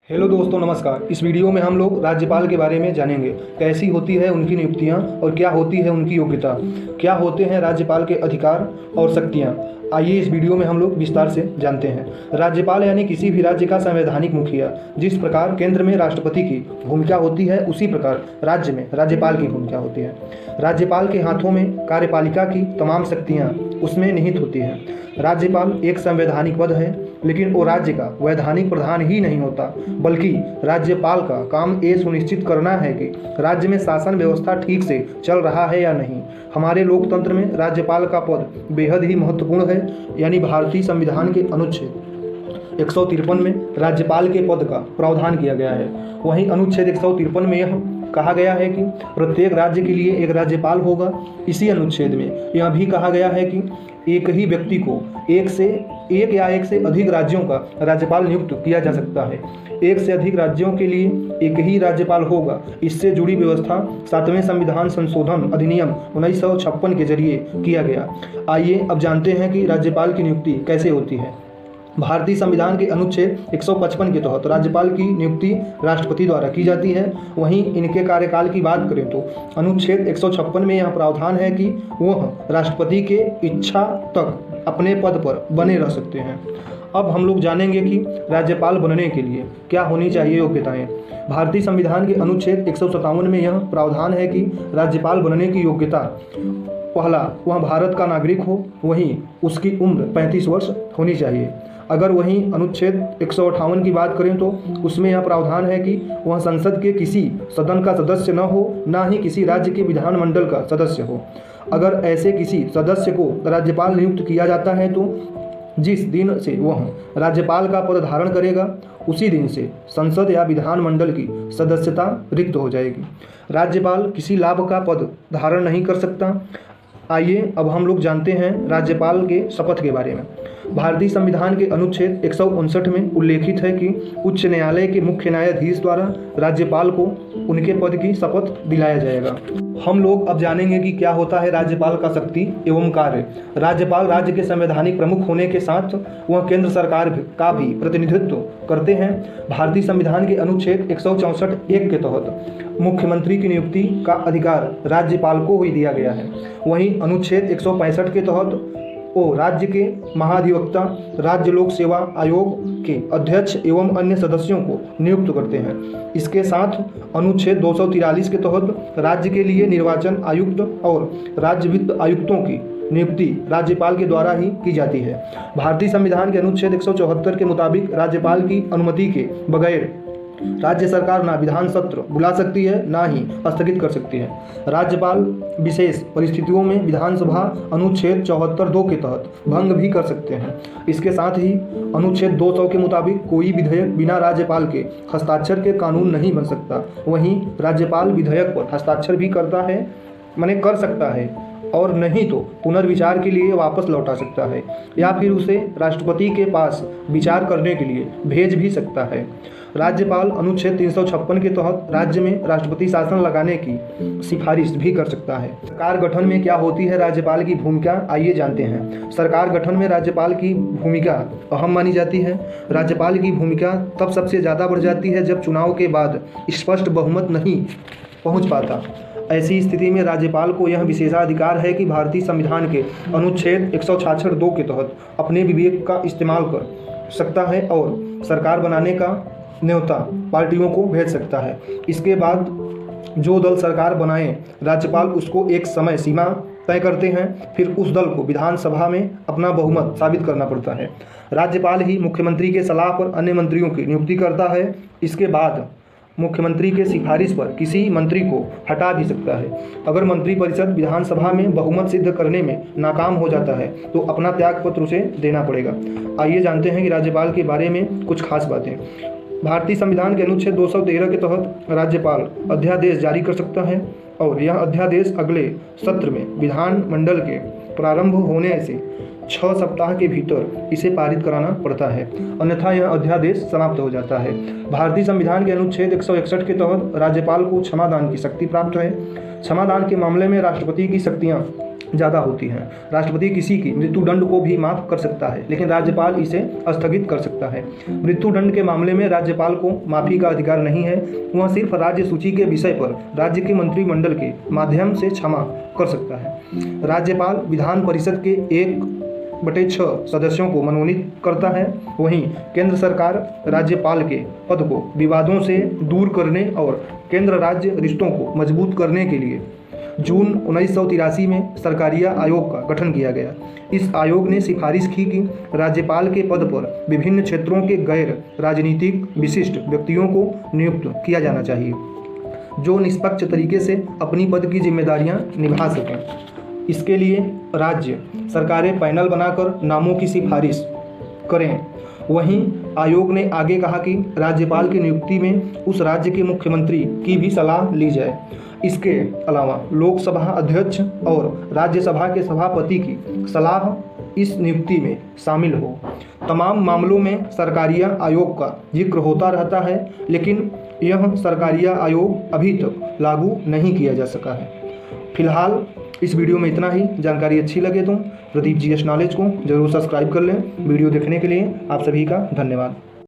Hello दोस्तों, नमस्कार। इस वीडियो में हम लोग राज्यपाल के बारे में जानेंगे। कैसी होती है उनकी नियुक्तियां और क्या होती है उनकी योग्यता, क्या होते हैं राज्यपाल के अधिकार और शक्तियां। आइए इस वीडियो में हम लोग विस्तार से जानते हैं। राज्यपाल यानी किसी भी राज्य का संवैधानिक मुखिया। जिस प्रकार केंद्र में राष्ट्रपति की भूमिका होती है, उसी प्रकार राज्य में राज्यपाल की भूमिका होती है। राज्यपाल के हाथों में कार्यपालिका की तमाम शक्तियाँ उसमें निहित होती हैं। राज्यपाल एक संवैधानिक पद है, लेकिन वो राज्य का वैधानिक प्रधान ही नहीं होता, बल्कि राज्यपाल का काम ये सुनिश्चित करना है कि राज्य में शासन व्यवस्था ठीक से चल रहा है या नहीं। हमारे लोकतंत्र में राज्यपाल का पद बेहद ही महत्वपूर्ण है। यानी भारतीय संविधान के अनुच्छेद 153 में राज्यपाल के पद का प्रावधान किया गया है। वहीं अनुच्छेद 153 में यह कहा गया है कि प्रत्येक राज्य के लिए एक राज्यपाल होगा। इसी अनुच्छेद में यह भी कहा गया है कि एक ही व्यक्ति को एक या एक से अधिक राज्यों का राज्यपाल नियुक्त किया जा सकता है। एक से अधिक राज्यों के लिए एक ही राज्यपाल होगा। इससे जुड़ी व्यवस्था 7वें संविधान संशोधन अधिनियम 1956 के जरिए किया गया। आइए अब जानते हैं कि राज्यपाल की नियुक्ति कैसे होती है। भारतीय संविधान के अनुच्छेद 155 के तहत राज्यपाल की नियुक्ति राष्ट्रपति द्वारा की जाती है। वहीं इनके कार्यकाल की बात करें तो अनुच्छेद 156 में यह प्रावधान है कि वह राष्ट्रपति के इच्छा तक अपने पद पर बने रह सकते हैं। अब हम लोग जानेंगे कि राज्यपाल बनने के लिए क्या होनी चाहिए योग्यताएं। भारतीय संविधान के अनुच्छेद 157 में यह प्रावधान है कि राज्यपाल बनने की योग्यता, पहला, वह भारत का नागरिक हो, वहीं उसकी उम्र 35 वर्ष होनी चाहिए। अगर वहीं अनुच्छेद 158 की बात करें तो उसमें यह प्रावधान है कि वह संसद के किसी सदन का सदस्य न हो, ना ही किसी राज्य के विधानमंडल का सदस्य हो। अगर ऐसे किसी सदस्य को राज्यपाल नियुक्त किया जाता है तो जिस दिन से वह राज्यपाल का पद धारण करेगा, उसी दिन से संसद या विधानमंडल की सदस्यता रिक्त हो जाएगी। राज्यपाल किसी लाभ का पद धारण नहीं कर सकता। आइए अब हम लोग जानते हैं राज्यपाल के शपथ के बारे में। भारतीय संविधान के अनुच्छेद 159 में उल्लेखित है कि उच्च न्यायालय के मुख्य न्यायाधीश द्वारा राज्यपाल को उनके पद की शपथ दिलाया जाएगा। हम लोग अब जानेंगे कि क्या होता है राज्यपाल का शक्ति एवं कार्य। राज्यपाल राज्य के संवैधानिक प्रमुख होने के साथ वह केंद्र सरकार का भी प्रतिनिधित्व करते हैं। भारतीय संविधान के अनुच्छेद 164(1) के तहत मुख्यमंत्री की नियुक्ति का अधिकार राज्यपाल को ही दिया गया है। वहीं अनुच्छेद 165 के तहत वो राज्य के महाधिवक्ता, राज्य लोक सेवा आयोग के अध्यक्ष एवं अन्य सदस्यों को नियुक्त करते हैं। इसके साथ अनुच्छेद 243 के तहत राज्य के लिए निर्वाचन आयुक्त और राज्य वित्त आयुक्तों की नियुक्ति राज्यपाल के द्वारा ही की जाती है। भारतीय संविधान के अनुच्छेद 174 के मुताबिक राज्यपाल की अनुमति के बगैर राज्य सरकार ना विधान सत्र बुला सकती है, ना ही स्थगित कर सकती है। राज्यपाल विशेष परिस्थितियों में विधानसभा अनुच्छेद 74(2) के तहत भंग भी कर सकते हैं। इसके साथ ही अनुच्छेद 200 के मुताबिक कोई विधेयक बिना राज्यपाल के हस्ताक्षर के कानून नहीं बन सकता। वहीं राज्यपाल विधेयक पर हस्ताक्षर भी कर सकता है और नहीं तो पुनर्विचार के लिए वापस लौटा सकता है, या फिर उसे राष्ट्रपति के पास विचार करने के लिए भेज भी सकता है। राज्यपाल अनुच्छेद 356 के तहत राज्य में राष्ट्रपति शासन लगाने की सिफारिश भी कर सकता है। सरकार गठन में क्या होती है राज्यपाल की भूमिका, आइए जानते हैं। सरकार गठन में राज्यपाल की भूमिका अहम मानी जाती है। राज्यपाल की भूमिका तब सबसे ज़्यादा बढ़ जाती है जब चुनाव के बाद स्पष्ट बहुमत नहीं पहुँच पाता। ऐसी स्थिति में राज्यपाल को यह विशेषाधिकार है कि भारतीय संविधान के अनुच्छेद 166(2) के तहत अपने विवेक का इस्तेमाल कर सकता है और सरकार बनाने का न्योता पार्टियों को भेज सकता है। इसके बाद जो दल सरकार बनाए, राज्यपाल उसको एक समय सीमा तय करते हैं, फिर उस दल को विधानसभा में अपना बहुमत साबित करना पड़ता है। राज्यपाल ही मुख्यमंत्री के सलाह पर अन्य मंत्रियों की नियुक्ति करता है। इसके बाद मुख्यमंत्री के सिफारिश पर किसी मंत्री को हटा भी सकता है। अगर मंत्रिपरिषद विधानसभा में बहुमत सिद्ध करने में नाकाम हो जाता है तो अपना त्यागपत्र उसे देना पड़ेगा। आइए जानते हैं कि राज्यपाल के बारे में कुछ खास बातें। भारतीय संविधान के अनुच्छेद 213 के तहत राज्यपाल अध्यादेश जारी कर सकता है और यह अध्यादेश अगले सत्र में विधानमंडल के प्रारंभ होने से 6 सप्ताह के भीतर इसे पारित कराना पड़ता है, अन्यथा यह अध्यादेश समाप्त हो जाता है। भारतीय संविधान के अनुच्छेद 161 के तहत राज्यपाल को क्षमादान की शक्ति प्राप्त है। क्षमादान के मामले में राष्ट्रपति की शक्तियाँ ज़्यादा होती हैं। राष्ट्रपति किसी की मृत्युदंड को भी माफ़ कर सकता है, लेकिन राज्यपाल इसे स्थगित कर सकता है। मृत्युदंड के मामले में राज्यपाल को माफ़ी का अधिकार नहीं है। वह सिर्फ राज्य सूची के विषय पर राज्य के मंत्रिमंडल के माध्यम से क्षमा कर सकता है। राज्यपाल विधान परिषद के 1/6 सदस्यों को मनोनीत करता है। वहीं केंद्र सरकार राज्यपाल के पद को विवादों से दूर करने और केंद्र राज्य रिश्तों को मजबूत करने के लिए जून 1983 में सरकारिया आयोग का गठन किया गया। इस आयोग ने सिफारिश की कि राज्यपाल के पद पर विभिन्न क्षेत्रों के गैर राजनीतिक विशिष्ट व्यक्तियों को नियुक्त किया जाना चाहिए, जो निष्पक्ष तरीके से अपनी पद की जिम्मेदारियां निभा सकें। इसके लिए राज्य सरकारें पैनल बनाकर नामों की सिफारिश करें। वहीं आयोग ने आगे कहा कि राज्यपाल की नियुक्ति में उस राज्य के मुख्यमंत्री की भी सलाह ली जाए। इसके अलावा लोकसभा अध्यक्ष और राज्यसभा के सभापति की सलाह इस नियुक्ति में शामिल हो। तमाम मामलों में सरकारिया आयोग का जिक्र होता रहता है, लेकिन यह सरकारिया आयोग अभी तक लागू नहीं किया जा सका है। फिलहाल इस वीडियो में इतना ही। जानकारी अच्छी लगे तो प्रदीप GS नॉलेज को जरूर सब्सक्राइब कर लें। वीडियो देखने के लिए आप सभी का धन्यवाद।